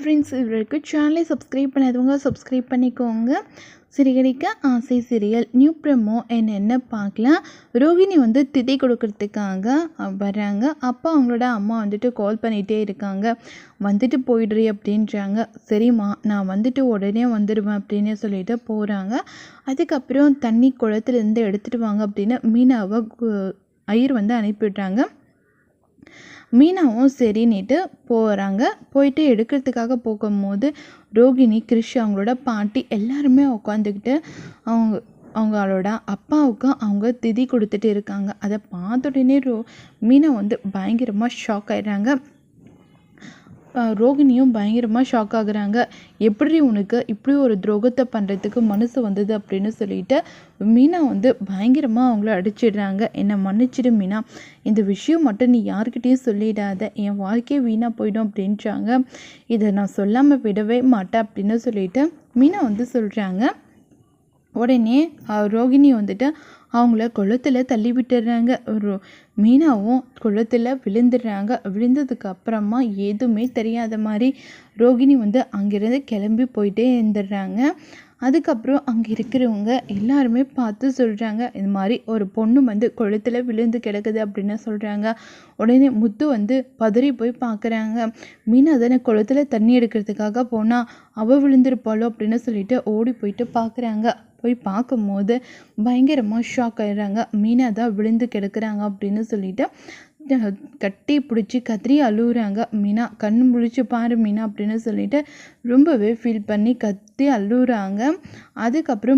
Friends, இவருக்கு சேனலை subscribe பண்ணாதவங்க சப்ஸ்கிரைப் பண்ணிக்கோங்க. சிறுகடிக்க ஆசை சீரியல் நியூ ப்ரமோ என்ன பார்க்கலாம். ரோகிணி திதி கொடுக்கறதுக்காக வர்றாங்க. அப்போ அவங்களோட அம்மா கால் பண்ணிகிட்டே இருக்காங்க. போயிடுறி அப்படின்றாங்க. சரிம்மா, நான் உடனே வந்துடுவேன் அப்படின்னு சொல்லிட்டு போகிறாங்க. அதுக்கப்புறம் தண்ணி குளத்துலேருந்து எடுத்துகிட்டு வாங்க அப்படின்னு மீனாவை ஐயர் அனுப்பிவிட்றாங்க. மீனாவும் சரின்னுட்டு போகிறாங்க. போயிட்டு எடுக்கிறதுக்காக போகும்போது ரோகிணி, கிரிஷ், அவங்களோட பாட்டி எல்லாருமே உட்காந்துக்கிட்டு அவங்களோட அப்பாவுக்கு அவங்க திதி கொடுத்துட்டு இருக்காங்க. அதை பார்த்த உடனே மீனா பயங்கரமாக ஷாக் ஆயிடுறாங்க. ரோகிணியும் பயங்கரமாக ஷாக் ஆகுறாங்க. எப்படி உனக்கு இப்படி ஒரு துரோகத்தை பண்ணுறதுக்கு மனசு வந்தது அப்படின்னு சொல்லிட்டு மீனா பயங்கரமாக அவங்கள அடிச்சிடுறாங்க. என்னை மன்னிச்சிடு மீனா, இந்த விஷயம் மட்டும் நீ யார்கிட்டையும் சொல்லிடாத, என் வாழ்க்கையே வீணாக போயிடும் அப்படின்றாங்க. இதை நான் சொல்லாமல் விடவே மாட்டேன் அப்படின்னு சொல்லிட்டு மீனா சொல்கிறாங்க. உடனே ரோகிணி அவங்கள குளத்தில் தள்ளி விட்டுடுறாங்க. மீனாவும் குளத்தில் விழுந்துடுறாங்க. விழுந்ததுக்கு அப்புறமா எதுவுமே தெரியாத மாதிரி ரோகிணி அங்கேருந்து கிளம்பி போயிட்டே இருந்துடுறாங்க. அதுக்கப்புறம் அங்கே இருக்கிறவங்க எல்லாருமே பார்த்து சொல்கிறாங்க, இது மாதிரி ஒரு பொண்ணு குளத்தில் விழுந்து கிடக்குது அப்படின்னு சொல்கிறாங்க. உடனே முத்து பதறி போய் பார்க்குறாங்க. மீனா தானே குளத்தில் தண்ணி எடுக்கிறதுக்காக போனால் அவள் விழுந்திருப்பாளோ அப்படின்னு சொல்லிட்டு ஓடி போயிட்டு பார்க்குறாங்க. போய் பார்க்கும்போது பயங்கரமாக ஷாக் ஆயிடுறாங்க. மீனா தான் விழுந்து கிடக்குறாங்க அப்படின்னு சொல்லிட்டு கட்டி பிடிச்சி கத்திரி அழுகுறாங்க. மீனா, கண்ணு முழிச்சு பாரு மீனா அப்படின்னு சொல்லிட்டு ரொம்பவே ஃபீல் பண்ணி கத்தி அழுகுறாங்க. அதுக்கப்புறம்